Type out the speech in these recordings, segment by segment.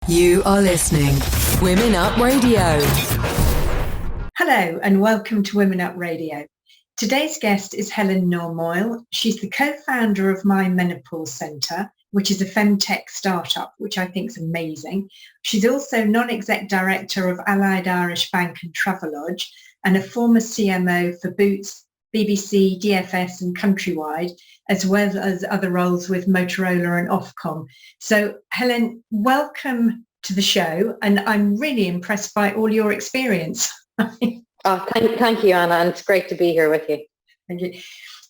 You are listening. Women Up Radio. Hello and welcome to Women Up Radio. Today's guest is Helen Normoyle. She's the co-founder of My Menopause Centre, which is a femtech startup, which I think is amazing. She's also non-exec director of Allied Irish Bank and Travelodge and a former CMO for Boots, BBC, DFS and Countrywide, as well as other roles with Motorola and Ofcom. So Helen, welcome to the show, and I'm really impressed by all your experience. Thank you, Anna, and it's great to be here with you. Thank you.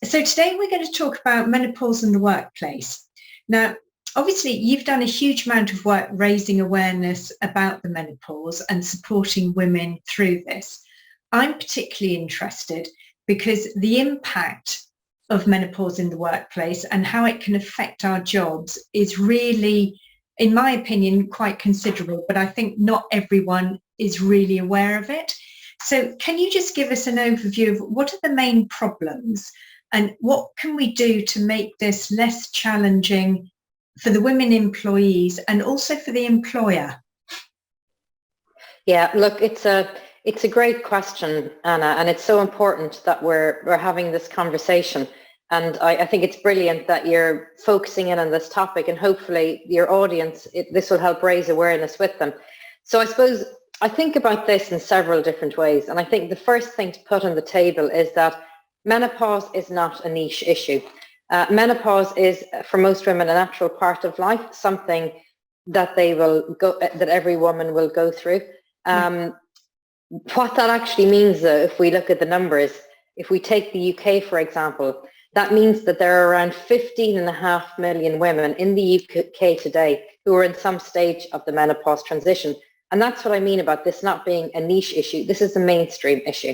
So today we're going to talk about menopause in the workplace. Now, obviously, you've done a huge amount of work raising awareness about the menopause and supporting women through this. I'm particularly interested because the impact of menopause in the workplace and how it can affect our jobs is really, in my opinion, quite considerable, but I think not everyone is really aware of it. So can you just give us an overview of what are the main problems and what can we do to make this less challenging for the women employees and also for the employer? Yeah, look, it's a great question, Anna, and it's so important that we're having this conversation. And I think it's brilliant that you're focusing in on this topic, and hopefully your audience, this will help raise awareness with them. So I suppose I think about this in several different ways. And I think the first thing to put on the table is that menopause is not a niche issue. Menopause is, for most women, a natural part of life, something that that every woman will go through. What that actually means, though, if we look at the numbers, if we take the UK, for example, that means that there are around 15.5 million women in the UK today who are in some stage of the menopause transition. And that's what I mean about this not being a niche issue. This is a mainstream issue.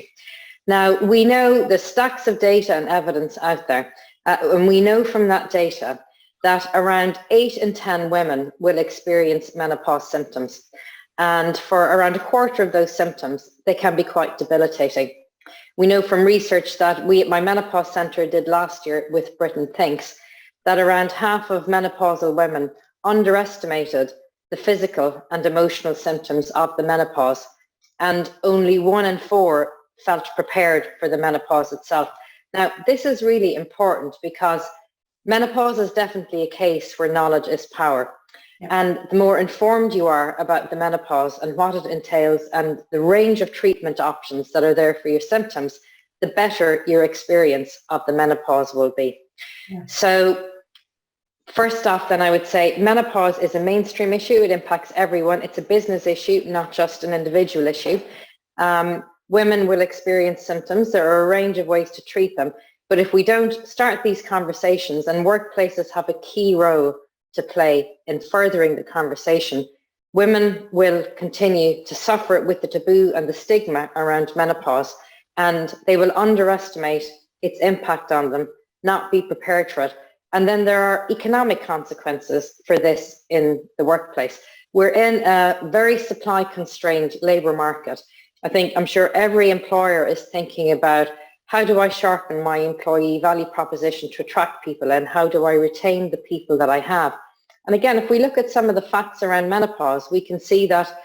Now, we know the stacks of data and evidence out there, and we know from that data that around 8 in 10 women will experience menopause symptoms. And for around a quarter of those symptoms, they can be quite debilitating. We know from research that we at My Menopause Centre did last year with Britain Thinks that around half of menopausal women underestimated the physical and emotional symptoms of the menopause, and only 1 in 4 felt prepared for the menopause itself. Now, this is really important because menopause is definitely a case where knowledge is power. Yeah. And the more informed you are about the menopause and what it entails and the range of treatment options that are there for your symptoms, the better your experience of the menopause will be. Yeah. So first off, then I would say menopause is a mainstream issue. It impacts everyone. It's a business issue, not just an individual issue. Women will experience symptoms. There are a range of ways to treat them. But if we don't start these conversations, and workplaces have a key role to play in furthering the conversation, women will continue to suffer with the taboo and the stigma around menopause, and they will underestimate its impact on them, not be prepared for it. And then there are economic consequences for this in the workplace. We're in a very supply constrained labour market. I'm sure every employer is thinking about, how do I sharpen my employee value proposition to attract people, and how do I retain the people that I have? And again, if we look at some of the facts around menopause, we can see that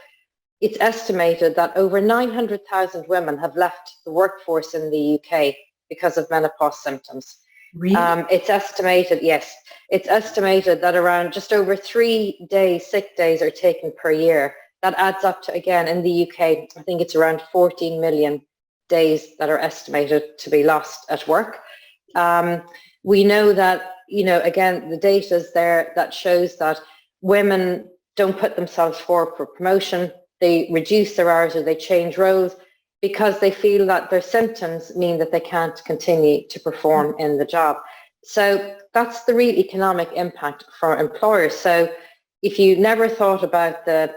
it's estimated that over 900,000 women have left the workforce in the UK because of menopause symptoms. Really? It's estimated that around just over 3 days, sick days are taken per year. That adds up to, again, in the UK, I think it's around 14 million days that are estimated to be lost at work. We know that, again, the data is there that shows that women don't put themselves forward for promotion. They reduce their hours or they change roles because they feel that their symptoms mean that they can't continue to perform in the job. So that's the real economic impact for employers. So if you never thought about the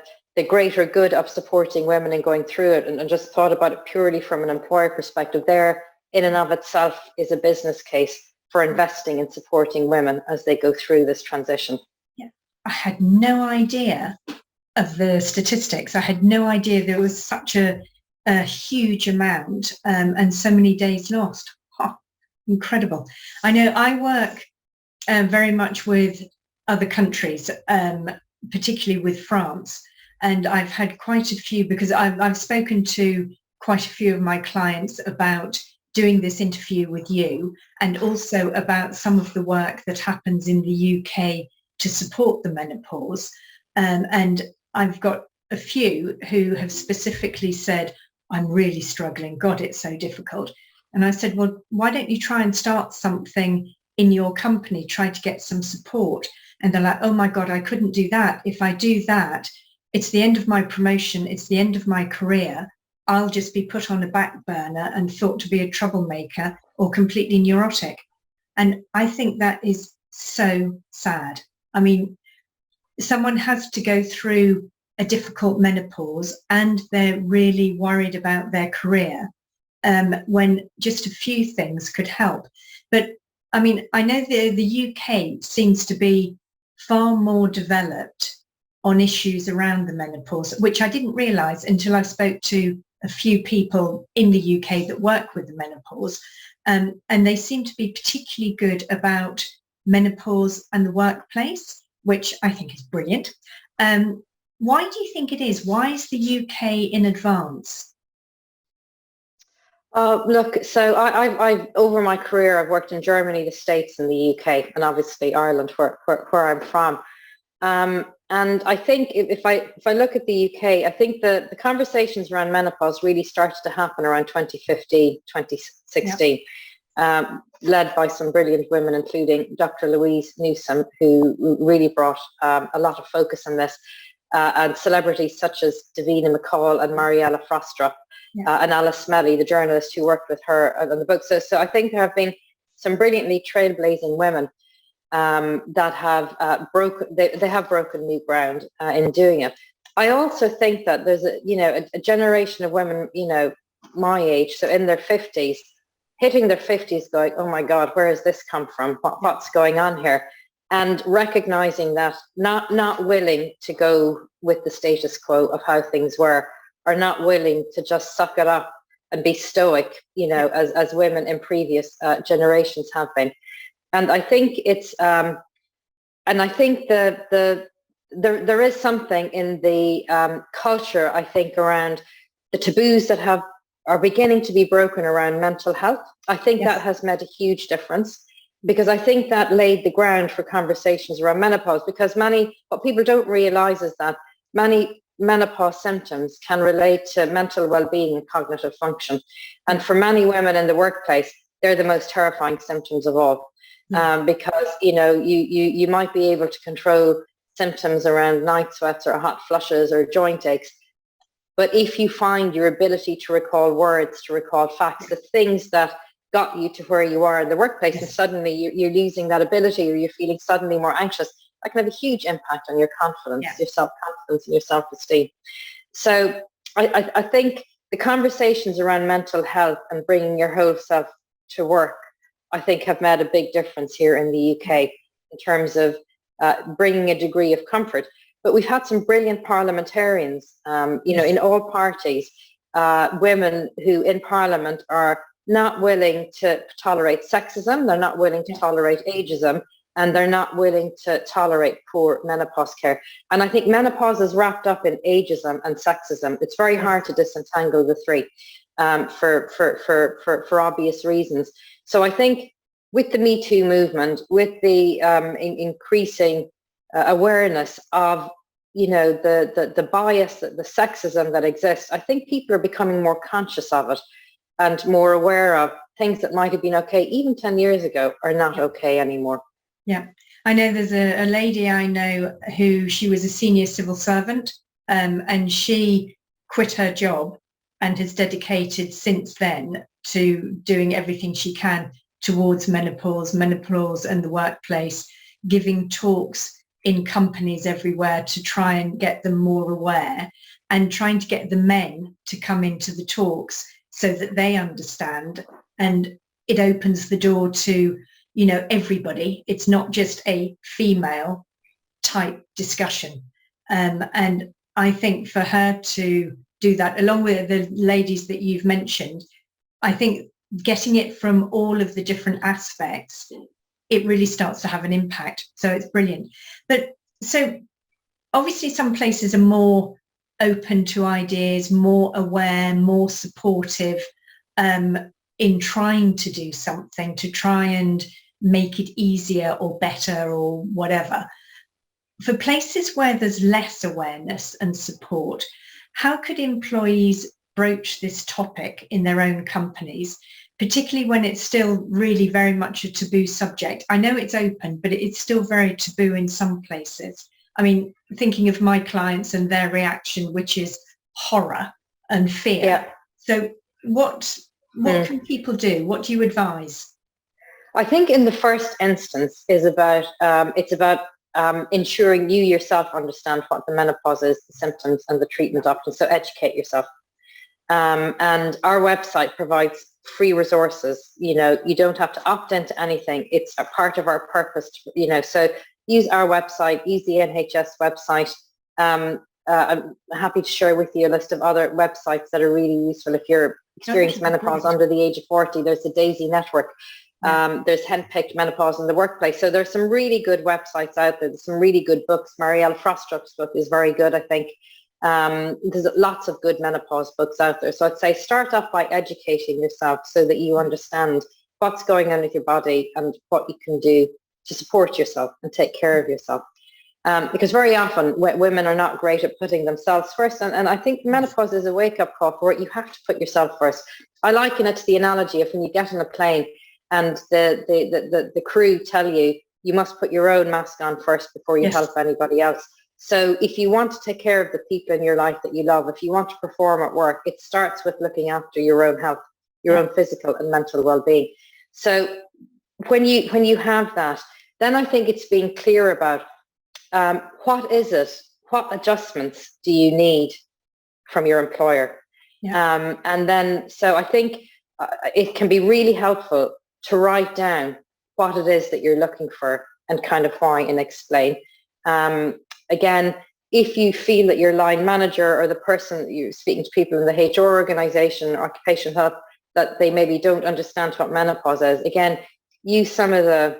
greater good of supporting women and going through it and just thought about it purely from an employer perspective, there in and of itself is a business case for investing in supporting women as they go through this transition. Yeah, I had no idea of the statistics. I had no idea there was such a huge amount and so many days lost. Incredible. I know I work very much with other countries particularly with France. And I've had quite a few, because I've spoken to quite a few of my clients about doing this interview with you, and also about some of the work that happens in the UK to support the menopause. And I've got a few who have specifically said, I'm really struggling. God, it's so difficult. And I said, well, why don't you try and start something in your company, try to get some support? And they're like, oh my God, I couldn't do that. If I do that, it's the end of my promotion. It's the end of my career. I'll just be put on a back burner and thought to be a troublemaker or completely neurotic. And I think that is so sad. I mean, someone has to go through a difficult menopause and they're really worried about their career, when just a few things could help. But I mean, I know the UK seems to be far more developed on issues around the menopause, which I didn't realise until I spoke to a few people in the UK that work with the menopause. And they seem to be particularly good about menopause and the workplace, which I think is brilliant. Why do you think it is? Why is the UK in advance? Look, so I've over my career, I've worked in Germany, the States and the UK, and obviously Ireland, where I'm from. And I think if I look at the UK, I think the conversations around menopause really started to happen around 2015, 2016, led by some brilliant women, including Dr. Louise Newsom, who really brought a lot of focus on this, and celebrities such as Davina McCall and Mariella Frostrup, and Alice Smelly, the journalist who worked with her on the book. So I think there have been some brilliantly trailblazing women that have broken new ground in doing it. I also think that there's a generation of women, my age, so in their 50s, hitting their 50s, going, oh my God, where has this come from? What's going on here? And recognizing that, not willing to go with the status quo of how things were, or not willing to just suck it up and be stoic, as women in previous generations have been. And I think it's, and I think there is something in the culture, I think, around the taboos that are beginning to be broken around mental health. I think that has made a huge difference, because I think that laid the ground for conversations around menopause, because what people don't realize is that many menopause symptoms can relate to mental well-being and cognitive function. And for many women in the workplace, they're the most terrifying symptoms of all. Because you might be able to control symptoms around night sweats or hot flushes or joint aches, but if you find your ability to recall words, to recall facts, the things that got you to where you are in the workplace, and suddenly you're losing that ability, or you're feeling suddenly more anxious, that can have a huge impact on your confidence, your self-confidence and your self-esteem. So I think the conversations around mental health and bringing your whole self to work, I think, have made a big difference here in the UK in terms of bringing a degree of comfort. But we've had some brilliant parliamentarians, in all parties, women who in Parliament are not willing to tolerate sexism, they're not willing to tolerate ageism, and they're not willing to tolerate poor menopause care. And I think menopause is wrapped up in ageism and sexism. It's very hard to disentangle the three for obvious reasons. So I think with the Me Too movement, with the increasing awareness of, the bias, the sexism that exists, I think people are becoming more conscious of it and more aware of things that might have been okay even 10 years ago are not okay anymore. Yeah, I know there's a lady I know who, she was a senior civil servant, and she quit her job and has dedicated since then to doing everything she can towards menopause and the workplace, giving talks in companies everywhere to try and get them more aware, and trying to get the men to come into the talks so that they understand, and it opens the door to, everybody. It's not just a female type discussion. And I think for her to do that, along with the ladies that you've mentioned, I think getting it from all of the different aspects, it really starts to have an impact. So it's brilliant. But so obviously some places are more open to ideas, more aware, more supportive in trying to do something to try and make it easier or better or whatever. For places where there's less awareness and support, how could employees broach this topic in their own companies, particularly when it's still really very much a taboo subject? I know it's open, but it's still very taboo in some places. I mean, thinking of my clients and their reaction, which is horror and fear. Yeah. So what can people do? What do you advise? I think in the first instance is about ensuring you yourself understand what the menopause is, the symptoms and the treatment options. So educate yourself. And our website provides free resources. You know, you don't have to opt into anything. It's a part of our purpose, you know, so use our website, use the NHS website. I'm happy to share with you a list of other websites that are really useful. If you're experiencing menopause under the age of 40, there's the DAISY network. There's Handpicked Menopause in the Workplace. So there's some really good websites out there. There's some really good books. Marielle Frostrup's book is very good, I think. There's lots of good menopause books out there. So I'd say start off by educating yourself so that you understand what's going on with your body and what you can do to support yourself and take care of yourself. Because very often women are not great at putting themselves first. And I think menopause is a wake-up call for it. You have to put yourself first. I liken it to the analogy of when you get on a plane and the crew tell you, you must put your own mask on first before you help anybody else. So if you want to take care of the people in your life that you love, if you want to perform at work, it starts with looking after your own health, your own physical and mental well-being. So when you have that, then I think it's being clear about what is it? What adjustments do you need from your employer? And then, so I think it can be really helpful to write down what it is that you're looking for and kind of why and explain. Again, if you feel that your line manager or the person you're speaking to people in the HR organization, occupational health, that they maybe don't understand what menopause is, again, use some of the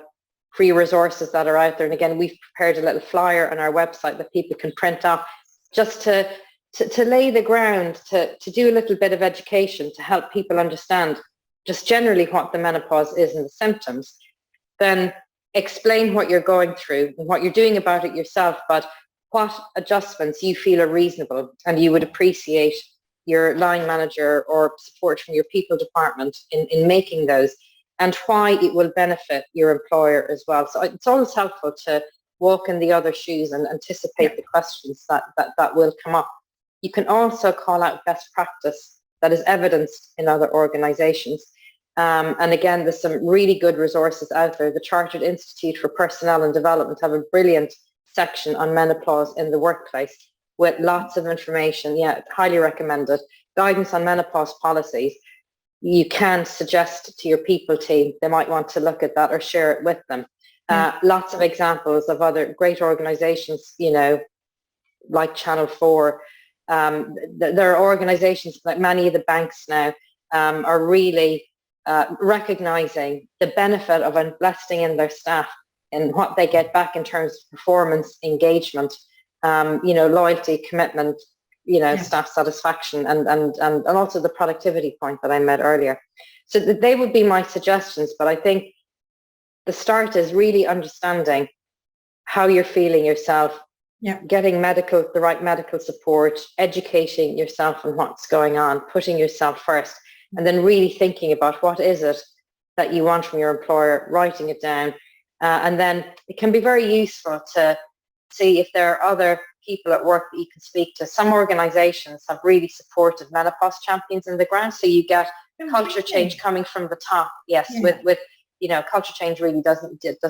free resources that are out there. And again, we've prepared a little flyer on our website that people can print off just to lay the ground, to do a little bit of education to help people understand just generally what the menopause is and the symptoms. Then explain what you're going through and what you're doing about it yourself, but what adjustments you feel are reasonable and you would appreciate your line manager or support from your people department in making those, and why it will benefit your employer as well. So it's always helpful to walk in the other shoes and anticipate the questions that will come up. You can also call out best practice that is evidenced in other organizations. And again, there's some really good resources out there. The Chartered Institute for Personnel and Development have a brilliant section on menopause in the workplace with lots of information. Yeah, highly recommended. Guidance on menopause policies. You can suggest to your people team, they might want to look at that or share it with them. Lots of examples of other great organizations, you know, like Channel 4. There are organizations like many of the banks now are really recognizing the benefit of investing in their staff and what they get back in terms of performance, engagement, you know, loyalty, commitment, you know, staff satisfaction, and also the productivity point that I made earlier. So they would be my suggestions, but I think the start is really understanding how you're feeling yourself, getting the right medical support, educating yourself on what's going on, putting yourself first, and then really thinking about what is it that you want from your employer, writing it down. And then it can be very useful to see if there are other people at work that you can speak to. Some organizations have really supported menopause champions in the ground, so you get culture change coming from the top. Yes, with you know, culture change really does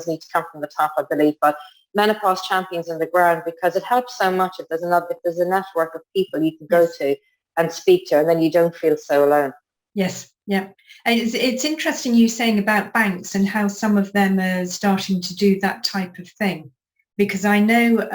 need to come from the top, I believe, but menopause champions in the ground, because it helps so much if there's a network of people you can go to and speak to, and then you don't feel so alone. Yes, yeah. And it's interesting you saying about banks and how some of them are starting to do that type of thing, because I know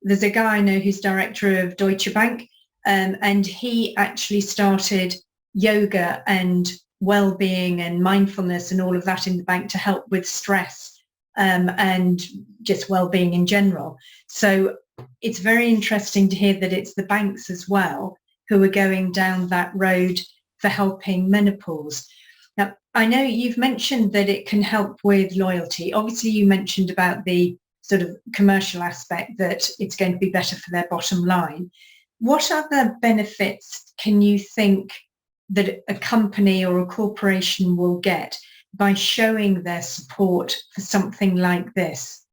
there's a guy I know who's director of Deutsche Bank, and he actually started yoga and well-being and mindfulness and all of that in the bank to help with stress and just well-being in general. So it's very interesting to hear that it's the banks as well who are going down that road for helping menopause. Now, I know you've mentioned that it can help with loyalty. Obviously, you mentioned about the sort of commercial aspect, that it's going to be better for their bottom line. What other benefits can you think that a company or a corporation will get by showing their support for something like this?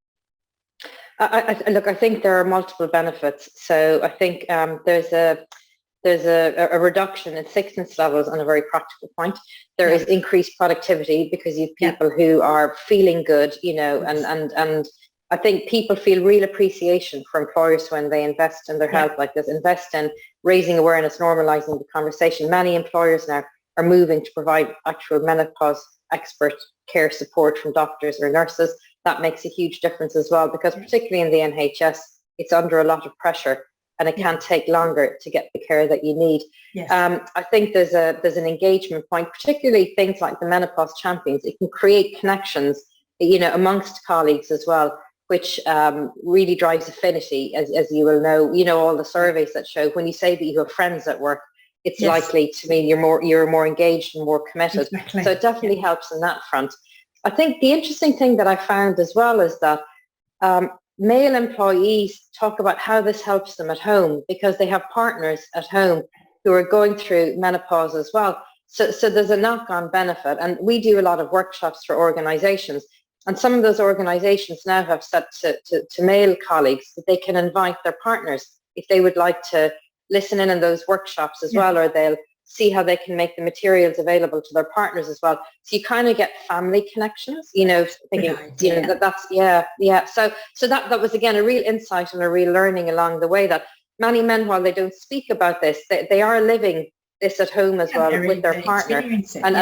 Look, I think there are multiple benefits. So I think there's a reduction in sickness levels on a very practical point. There is increased productivity because you have people who are feeling good, you know, and I think people feel real appreciation for employers when they invest in their health like this, invest in raising awareness, normalizing the conversation. Many employers now are moving to provide actual menopause expert care support from doctors or nurses. That makes a huge difference as well, because particularly in the NHS, it's under a lot of pressure and it can take longer to get the care that you need. I think there's an engagement point, particularly things like the menopause champions. It can create connections, you know, amongst colleagues as well, which really drives affinity, as you will know. You know, all the surveys that show when you say that you have friends at work, it's likely to mean you're more engaged and more committed. Exactly. So it definitely helps in that front. I think the interesting thing that I found as well is that male employees talk about how this helps them at home, because they have partners at home who are going through menopause as well. So there's a knock-on benefit. And we do a lot of workshops for organizations. And some of those organizations now have said to male colleagues that they can invite their partners if they would like to listen in on those workshops as well, or they'll see how they can make the materials available to their partners as well. So you kind of get family connections, you know, thinking, you know, that's. So that was, again, a real insight and a real learning along the way, that many men, while they don't speak about this, they are living this at home as well with their partner. And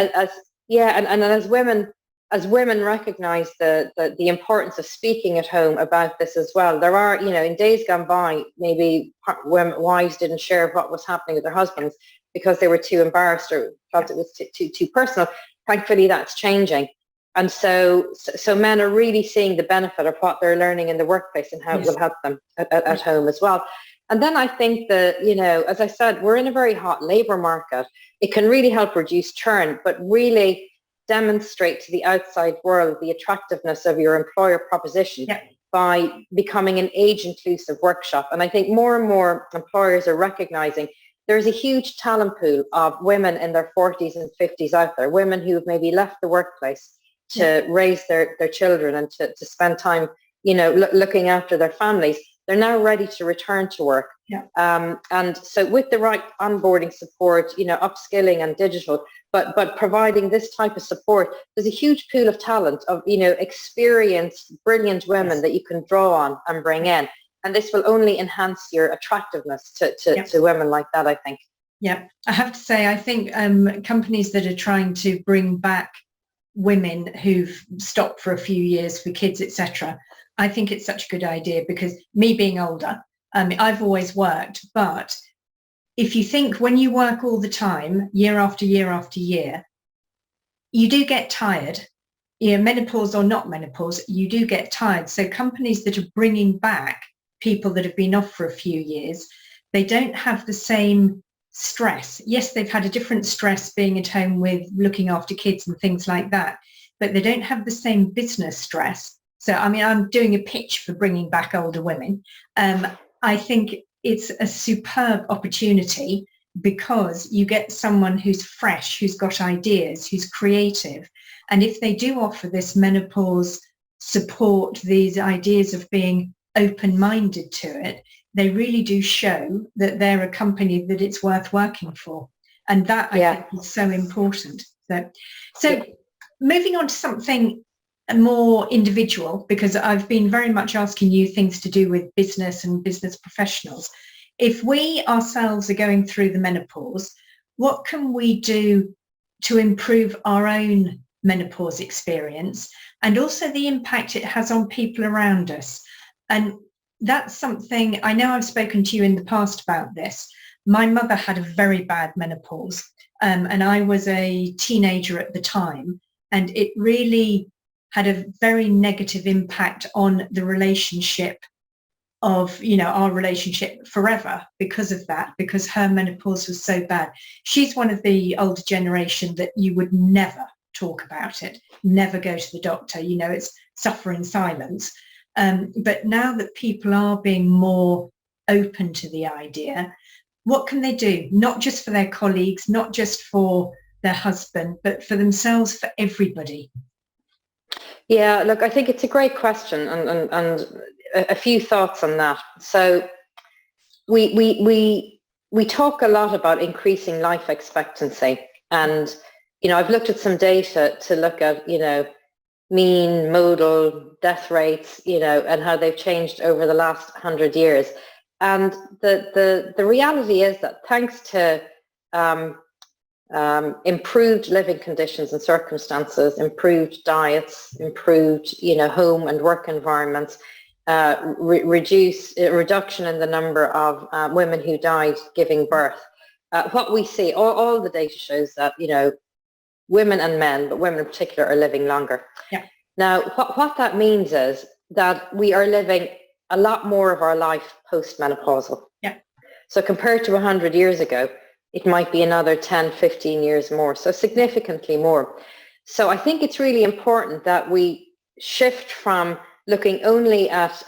as women recognize the importance of speaking at home about this as well. There are, you know, in days gone by, maybe wives didn't share what was happening with their husbands because they were too embarrassed or felt it was too personal. Thankfully, that's changing. And so men are really seeing the benefit of what they're learning in the workplace and how it will help them at home as well. And then I think that, you know, as I said, we're in a very hot labour market. It can really help reduce churn, but really demonstrate to the outside world the attractiveness of your employer proposition by becoming an age-inclusive workshop. And I think more and more employers are recognizing there's a huge talent pool of women in their 40s and 50s out there, women who have maybe left the workplace to raise their children and to spend time, you know, looking after their families. They're now ready to return to work. And so with the right onboarding support, you know, upskilling and digital, but providing this type of support, there's a huge pool of talent, of, you know, experienced, brilliant women that you can draw on and bring in. And this will only enhance your attractiveness to women like that, I think. Yeah, I have to say, I think companies that are trying to bring back women who've stopped for a few years for kids, etc., I think it's such a good idea, because me being older, I've always worked, but if you think when you work all the time, year after year after year, you do get tired. You know, menopause or not menopause, you do get tired. So companies that are bringing back people that have been off for a few years, they don't have the same stress. Yes, they've had a different stress being at home with looking after kids and things like that, but they don't have the same business stress. So, I mean, I'm doing a pitch for bringing back older women. I think it's a superb opportunity, because you get someone who's fresh, who's got ideas, who's creative. And if they do offer this menopause support, these ideas of being open-minded to it, they really do show that they're a company that it's worth working for. And that, I think, is so important. So moving on to something more individual, because I've been very much asking you things to do with business and business professionals. If we ourselves are going through the menopause, what can we do to improve our own menopause experience, and also the impact it has on people around us? And that's something, I know I've spoken to you in the past about this. My mother had a very bad menopause, and I was a teenager at the time, and it really had a very negative impact on the relationship of, you know, our relationship forever because of that, because her menopause was so bad. She's one of the older generation that you would never talk about it, never go to the doctor, you know, it's suffer in silence. But now that people are being more open to the idea, what can they do? Not just for their colleagues, not just for their husband, but for themselves, for everybody. Yeah, look, I think it's a great question, and a few thoughts on that. So we talk a lot about increasing life expectancy, and you know, I've looked at some data to look at, you know, mean modal death rates, you know, and how they've changed over the last 100 years. And the reality is that thanks to improved living conditions and circumstances, improved diets, improved, you know, home and work environments, reduction in the number of women who died giving birth. What we see, all the data shows that, you know, women and men, but women in particular, are living longer. Yeah. Now, what that means is that we are living a lot more of our life post-menopausal. Yeah. So compared to 100 years ago, it might be another 10, 15 years more, so significantly more. So I think it's really important that we shift from looking only at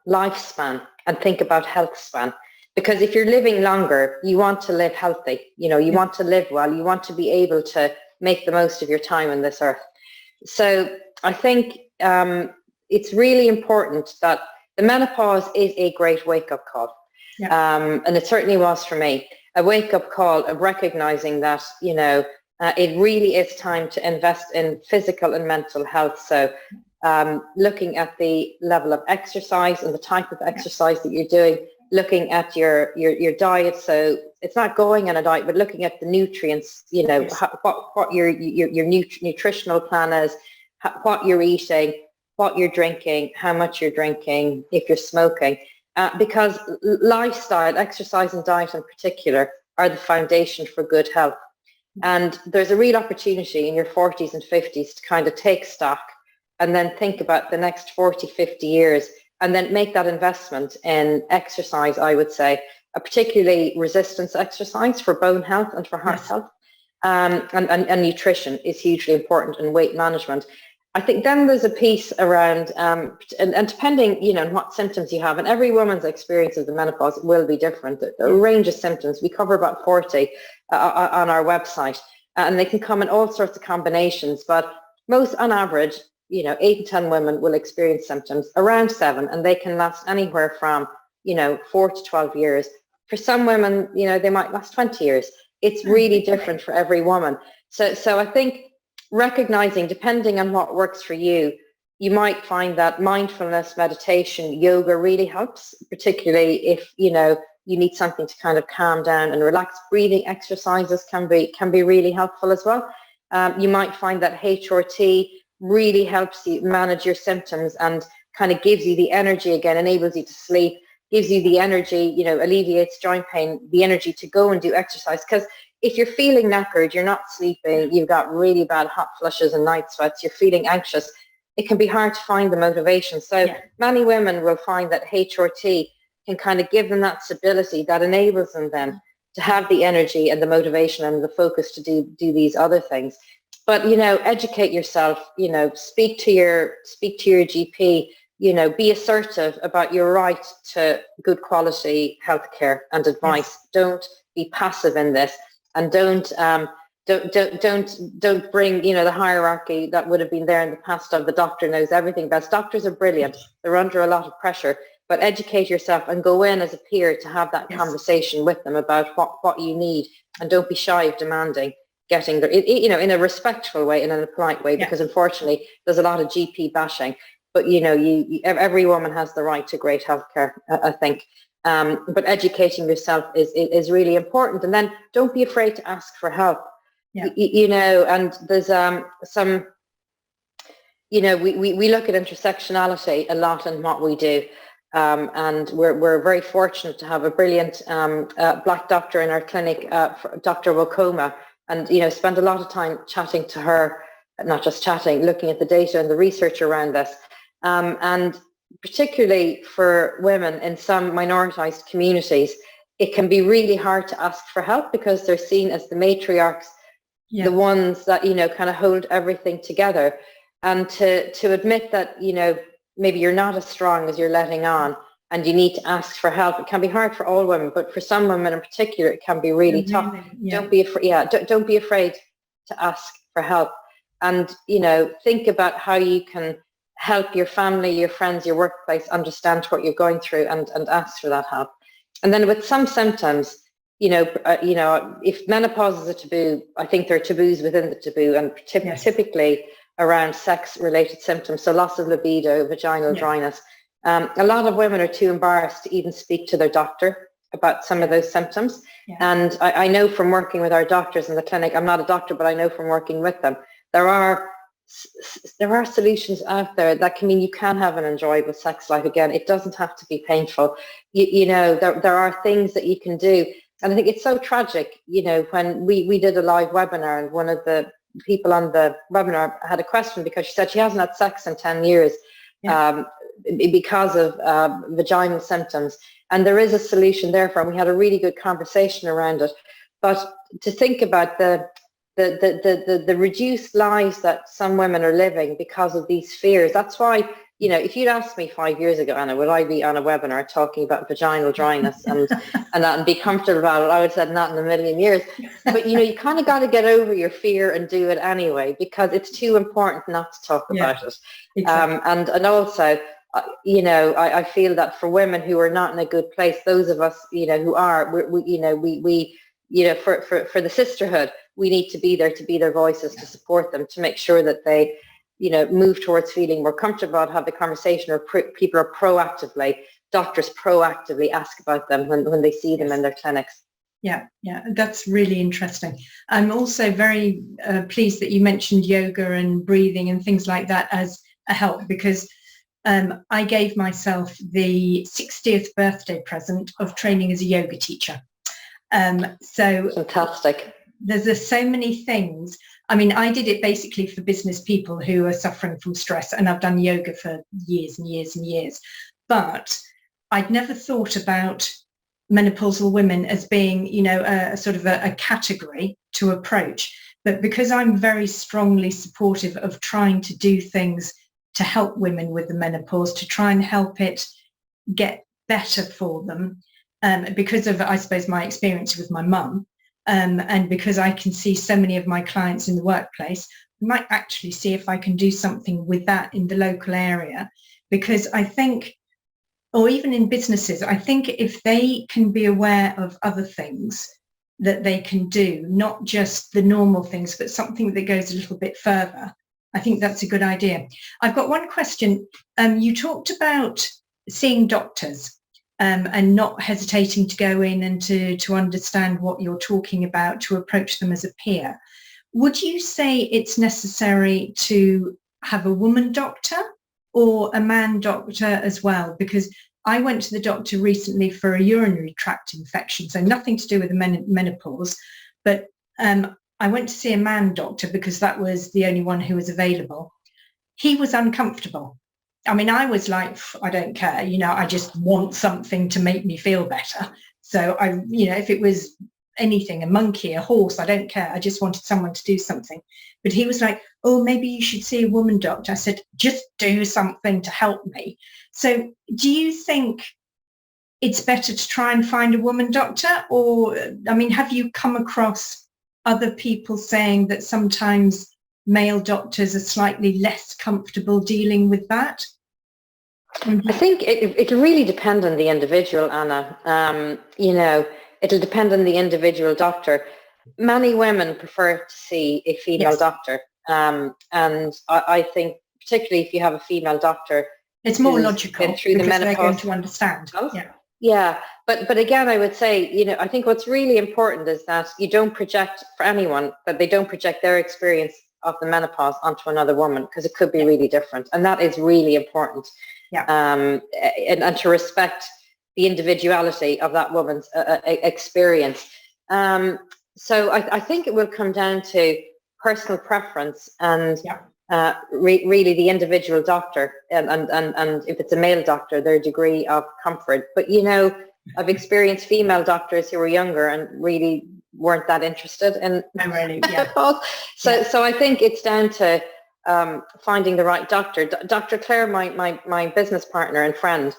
lifespan and think about health span. Because if you're living longer, you want to live healthy, you know, you want to live well, you want to be able to make the most of your time on this earth. So I think it's really important that the menopause is a great wake-up call. Yeah. And it certainly was for me. A wake-up call of recognizing that, you know, it really is time to invest in physical and mental health. So looking at the level of exercise and the type of exercise that you're doing, looking at your diet. So it's not going on a diet, but looking at the nutrients, you know, what your nutritional plan is, what you're eating, what you're drinking, how much you're drinking, if you're smoking. Because lifestyle, exercise and diet in particular are the foundation for good health. And there's a real opportunity in your 40s and 50s to kind of take stock and then think about the next 40, 50 years and then make that investment in exercise, I would say, particularly resistance exercise for bone health and for heart health. And nutrition is hugely important, and weight management. I think then there's a piece around, and depending, you know, on what symptoms you have, and every woman's experience of the menopause will be different. A range of symptoms. We cover about 40 on our website, and they can come in all sorts of combinations, but most on average, you know, 8 to 10 women will experience symptoms, around 7, and they can last anywhere from, you know, 4 to 12 years. For some women, you know, they might last 20 years. It's really different for every woman. So I think recognizing, depending on what works for you, you might find that mindfulness, meditation, yoga really helps, particularly if, you know, you need something to kind of calm down and relax. Breathing exercises can be really helpful as well. You might find that HRT really helps you manage your symptoms and kind of gives you the energy again, enables you to sleep, gives you the energy, you know, alleviates joint pain, the energy to go and do exercise. Because if you're feeling knackered, you're not sleeping, you've got really bad hot flushes and night sweats, you're feeling anxious, it can be hard to find the motivation. So many women will find that HRT can kind of give them that stability that enables them then to have the energy and the motivation and the focus to do these other things. But, you know, educate yourself, you know, speak to your GP, you know, be assertive about your right to good quality healthcare and advice. Yes. Don't be passive in this, and don't bring, you know, the hierarchy that would have been there in the past of the doctor knows everything best. Doctors are brilliant. They're under a lot of pressure, but educate yourself and go in as a peer to have that conversation with them about what you need, and don't be shy of demanding getting there, you know, in a respectful way and in a polite way, because unfortunately there's a lot of GP bashing. But, you know, every woman has the right to great healthcare, I think. But educating yourself is really important. And then don't be afraid to ask for help. You know, and there's some, you know, we look at intersectionality a lot in what we do. And we're very fortunate to have a brilliant Black doctor in our clinic, Dr. Wakoma, and, you know, spend a lot of time chatting to her, not just chatting, looking at the data and the research around this. And particularly for women in some minoritized communities, it can be really hard to ask for help because they're seen as the matriarchs, the ones that, kind of hold everything together. And to admit that, maybe you're not as strong as you're letting on and you need to ask for help. It can be hard for all women, but for some women in particular, it can be really tough. Don't be afraid. Don't be afraid to ask for help. And, think about how you can help your family, your friends, your workplace understand what you're going through and ask for that help. And then with some symptoms, if menopause is a taboo, I think there are taboos within the taboo, and typically around sex-related symptoms, so loss of libido, vaginal dryness. A lot of women are too embarrassed to even speak to their doctor about some of those symptoms. And I know from working with our doctors in the clinic, I'm not a doctor, but I know from working with them, there are solutions out there that can mean you can have an enjoyable sex life again. It doesn't have to be painful. There are things that you can do. And I think it's so tragic, when we did a live webinar, and one of the people on the webinar had a question because she said she hasn't had sex in 10 years because of vaginal symptoms. And there is a solution there for, and we had a really good conversation around it. But to think about the reduced lives that some women are living because of these fears, that's why, if you'd asked me 5 years ago, Anna, would I be on a webinar talking about vaginal dryness and that and be comfortable about it, I would have said not in a million years. But, you kind of got to get over your fear and do it anyway, because it's too important not to talk about it. Exactly. And also, I feel that for women who are not in a good place, those of us, who are, we for the sisterhood, we need to be there to be their voices, to support them, to make sure that they, move towards feeling more comfortable, have the conversation, or people are doctors proactively ask about them when they see them in their clinics. Yeah, that's really interesting. I'm also very pleased that you mentioned yoga and breathing and things like that as a help, because I gave myself the 60th birthday present of training as a yoga teacher. So fantastic. There's so many things. I mean, I did it basically for business people who are suffering from stress, and I've done yoga for years and years and years. But I'd never thought about menopausal women as being, a sort of a category to approach. But because I'm very strongly supportive of trying to do things to help women with the menopause, to try and help it get better for them, because of, I suppose, my experience with my mum, and because I can see so many of my clients in the workplace, I might actually see if I can do something with that in the local area. Because I think, or even in businesses, I think if they can be aware of other things that they can do, not just the normal things, but something that goes a little bit further, I think that's a good idea. I've got one question. You talked about seeing doctors and not hesitating to go in and to understand what you're talking about, to approach them as a peer. Would you say it's necessary to have a woman doctor or a man doctor as well? Because I went to the doctor recently for a urinary tract infection, so nothing to do with the menopause, but I went to see a man doctor because that was the only one who was available. He was uncomfortable. I mean, I was like, I don't care, I just want something to make me feel better. So if it was anything, a monkey, a horse, I don't care. I just wanted someone to do something. But he was like, oh, maybe you should see a woman doctor. I said, just do something to help me. So do you think it's better to try and find a woman doctor? Or, I mean, have you come across other people saying that sometimes male doctors are slightly less comfortable dealing with that? I think it'll really depend on the individual, Anna. It'll depend on the individual doctor. Many women prefer to see a female doctor. And I think particularly if you have a female doctor, it's more logical through the menopause, they're going to understand. But again, I would say, I think what's really important is that you don't project for anyone, that they don't project their experience of the menopause onto another woman, because it could be really different. And that is really important. And to respect the individuality of that woman's experience. So I think it will come down to personal preference and really the individual doctor, and if it's a male doctor, their degree of comfort. But, you know, I've experienced female doctors who were younger and really weren't that interested in menopause. So I think it's down to finding the right doctor. Dr. Claire, my business partner and friend,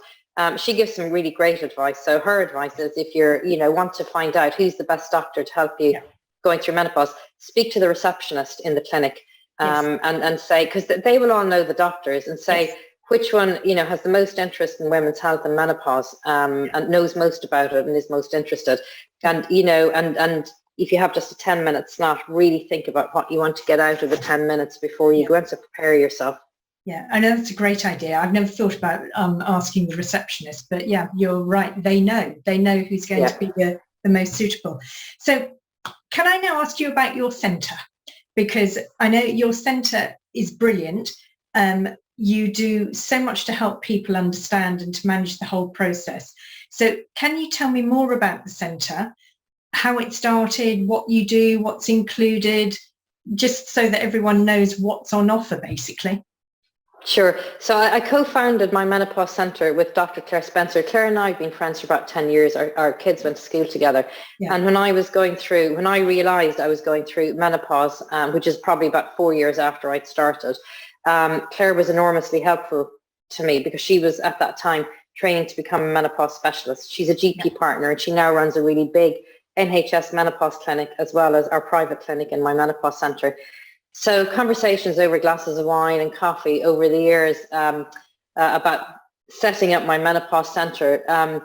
she gives some really great advice. So her advice is, if you're, you know, want to find out who's the best doctor to help you going through menopause, speak to the receptionist in the clinic, and say, because they will all know the doctors, and say which one, you know, has the most interest in women's health and menopause, and knows most about it and is most interested. And, you know, and if you have just a 10-minute slot, really think about what you want to get out of the 10 minutes before you go in to prepare yourself. Yeah, I know that's a great idea. I've never thought about asking the receptionist, but yeah, you're right. They know who's going to be the most suitable. So can I now ask you about your centre? Because I know your centre is brilliant. You do so much to help people understand and to manage the whole process. So can you tell me more about the centre, how it started, what you do, what's included, just so that everyone knows what's on offer, basically? Sure. So I co-founded My Menopause Centre with Dr. Claire Spencer. Claire and I have been friends for about 10 years. Our kids went to school together. And when I realised I was going through menopause, which is probably about 4 years after I'd started, Claire was enormously helpful to me, because she was at that time training to become a menopause specialist. She's a GP partner, and she now runs a really big NHS menopause clinic, as well as our private clinic in My Menopause Centre. So conversations over glasses of wine and coffee over the years about setting up My Menopause Centre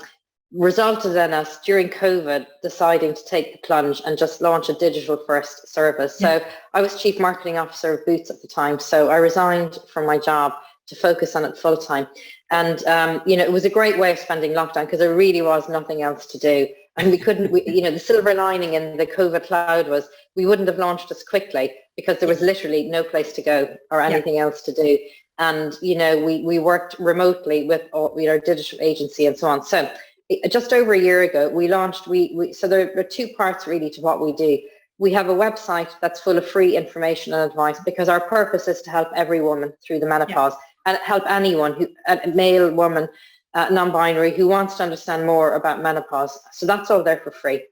resulted in us, during COVID, deciding to take the plunge and just launch a digital first service. So I was Chief Marketing Officer of Boots at the time, so I resigned from my job to focus on it full time. And you know, it was a great way of spending lockdown, because there really was nothing else to do. And you know, the silver lining in the COVID cloud was we wouldn't have launched as quickly, because there was literally no place to go or anything else to do. And, you know, we worked remotely with our digital agency and so on. So just over a year ago, we launched, so there are two parts really to what we do. We have a website that's full of free information and advice, because our purpose is to help every woman through the menopause, and help anyone, a male, woman, non-binary, who wants to understand more about menopause. So that's all there for free.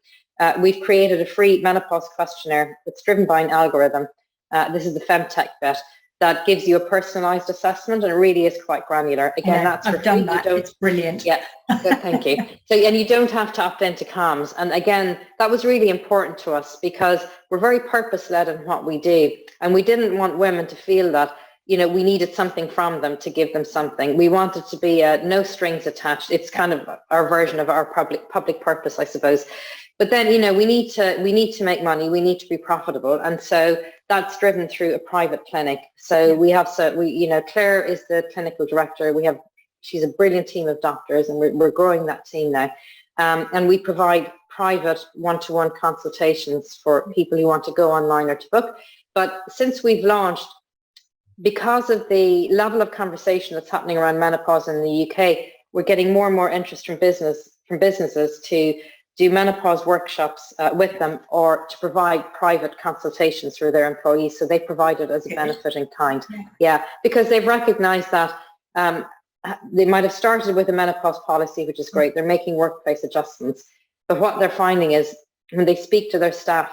We've created a free menopause questionnaire that's driven by an algorithm. This is the femtech bit that gives you a personalized assessment, and it really is quite granular. Again, that's I've done that. It's brilliant. Yeah, good, thank you. So, and you don't have to opt into comms. And again, that was really important to us, because we're very purpose-led in what we do, and we didn't want women to feel that, you know, we needed something from them to give them something. We wanted to be no strings attached. It's kind of our version of our public purpose, I suppose. But then, you know, we need to make money. We need to be profitable, and so that's driven through a private clinic. So you know, Claire is the clinical director. She's a brilliant team of doctors, and we're growing that team now. And we provide private one-to-one consultations for people who want to go online or to book. But since we've launched, because of the level of conversation that's happening around menopause in the UK, we're getting more and more interest from businesses to do menopause workshops with them, or to provide private consultations through their employees. So they provide it as a benefit in kind. Yeah, because they've recognized that they might have started with a menopause policy, which is great. They're making workplace adjustments. But what they're finding is, when they speak to their staff,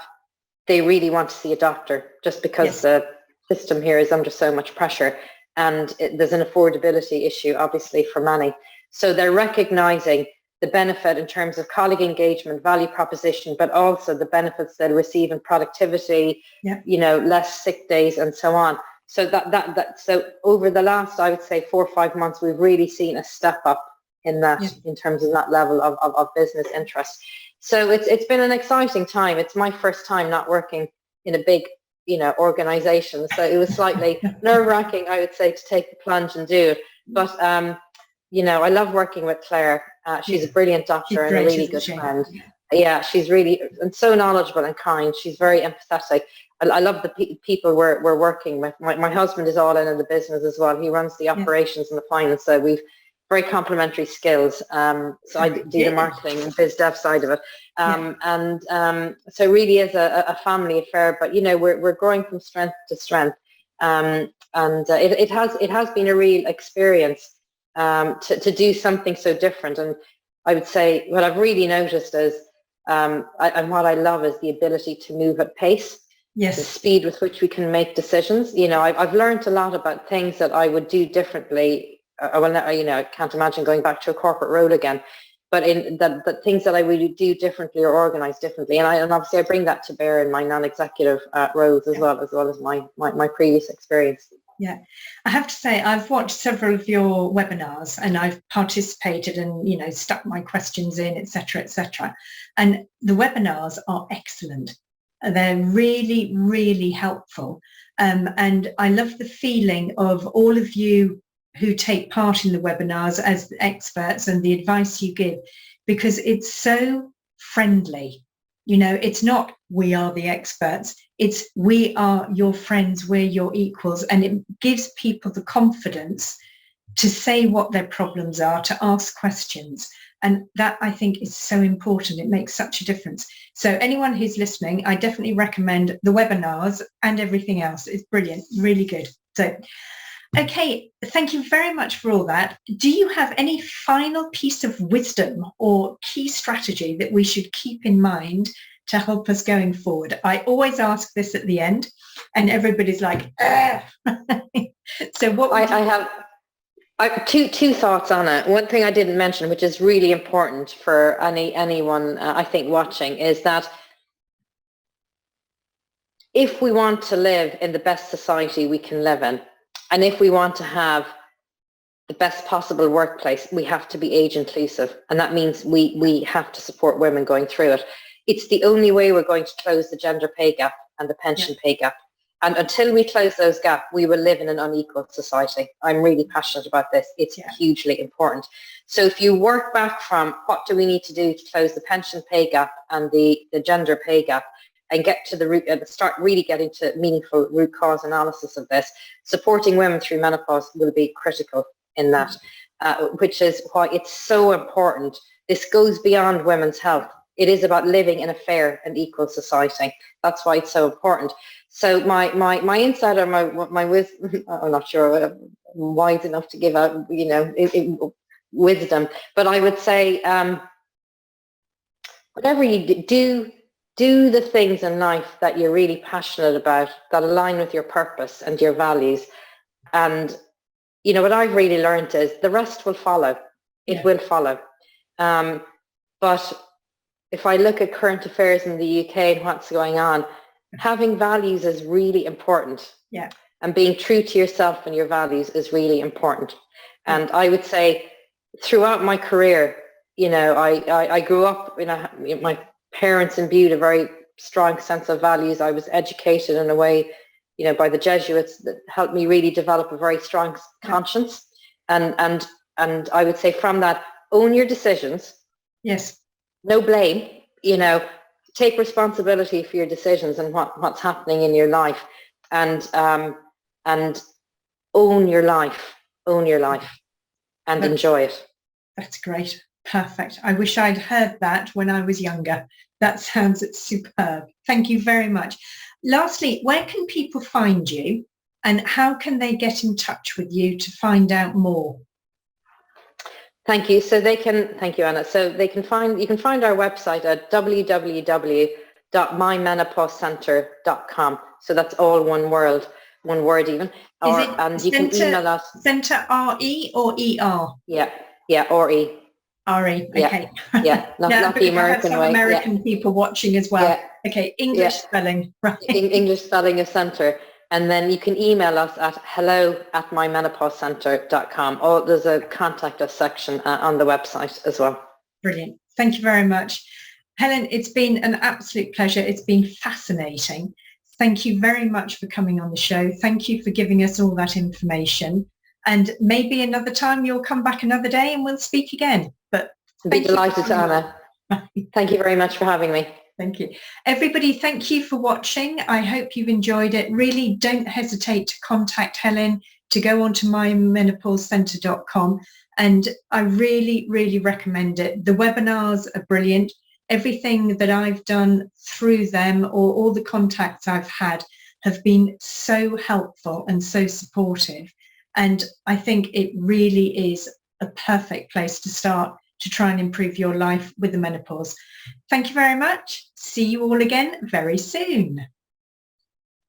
they really want to see a doctor, just because the system here is under so much pressure, and there's an affordability issue, obviously, for many. So they're recognizing the benefit in terms of colleague engagement, value proposition, but also the benefits they'll receive in productivity, you know, less sick days and so on. So so over the last, I would say, 4 or 5 months, we've really seen a step up in that, in terms of that level of business interest. So it's been an exciting time. It's my first time not working in a big, you know, organization. So it was slightly nerve-wracking, I would say, to take the plunge and do it. But, you know, I love working with Claire. She's a brilliant doctor and a really good friend. Yeah, she's really, and so knowledgeable and kind. She's very empathetic. I love the people we're working with. My husband is all in the business as well. He runs the operations and the finance, so we've very complementary skills. So I do the marketing and biz dev side of it. So it really is a family affair. But, you know, we're growing from strength to strength. It has been a real experience to do something so different. And I would say what I've really noticed is, and what I love is the ability to move at pace. Yes. The speed with which we can make decisions. I've learned a lot about things that I would do differently. I can't imagine going back to a corporate role again. But in the things that I would do differently or organise differently, and obviously I bring that to bear in my non-executive roles as well as my previous experience. Yeah, I have to say I've watched several of your webinars and I've participated and stuck my questions in, etc., etc. And the webinars are excellent. They're really, really helpful, and I love the feeling of all of you who take part in the webinars as experts and the advice you give, because it's so friendly. It's not we are the experts, it's we are your friends, we're your equals, and it gives people the confidence to say what their problems are, to ask questions. And that, I think, is so important. It makes such a difference. So anyone who's listening, I definitely recommend the webinars and everything else. It's brilliant, really good. So, okay, thank you very much for all that. Do you have any final piece of wisdom or key strategy that we should keep in mind to help us going forward? I always ask this at the end, and everybody's like, ah. So what I have two thoughts on it. One thing I didn't mention, which is really important for anyone I think watching, is that if we want to live in the best society we can live in, and if we want to have the best possible workplace, we have to be age inclusive, and that means we have to support women going through it. It's the only way we're going to close the gender pay gap and the pension pay gap. And until we close those gaps, we will live in an unequal society. I'm really passionate about this. It's hugely important. So if you work back from what do we need to do to close the pension pay gap and the gender pay gap, and get to the root and start really getting to meaningful root cause analysis of this, supporting women through menopause will be critical in that, which is why it's so important. This goes beyond women's health. It is about living in a fair and equal society. That's why it's so important. So my insight or my wisdom, I'm not sure I'm wise enough to give out, wisdom, but I would say whatever you do the things in life that you're really passionate about, that align with your purpose and your values. And what I've really learned is the rest will follow. It will follow. But if I look at current affairs in the UK and what's going on, having values is really important. Yeah. And being true to yourself and your values is really important. And I would say throughout my career, I grew up my parents imbued a very strong sense of values. I was educated in a way, by the Jesuits that helped me really develop a very strong conscience. And I would say from that, own your decisions. Yes. No blame, take responsibility for your decisions and what's happening in your life, and own your life and enjoy it. That's great. Perfect. I wish I'd heard that when I was younger. That sounds superb. Thank you very much. Lastly, where can people find you and how can they get in touch with you to find out more? Thank you. So thank you, Anna. So you can find our website at www.mymenopausecentre.com. So that's all one word even. And you can email us. Centre R-E or E-R? Yeah, R-E. R-E, okay. Yeah, not the American way. American people watching as well. Yeah. Okay, English spelling, right. English spelling of centre. And then you can email us at hello@mymenopausecentre.com. Or there's a contact us section on the website as well. Brilliant. Thank you very much. Helen, it's been an absolute pleasure. It's been fascinating. Thank you very much for coming on the show. Thank you for giving us all that information. And maybe another time you'll come back another day and we'll speak again. But I'd be delighted to, Anna. Thank you very much for having me. Thank you. Everybody, thank you for watching. I hope you've enjoyed it. Really don't hesitate to contact Helen, to go on to mymenopausecentre.com. And I really, really recommend it. The webinars are brilliant. Everything that I've done through them or all the contacts I've had, have been so helpful and so supportive. And I think it really is a perfect place to start to try and improve your life with the menopause. Thank you very much. See you all again very soon.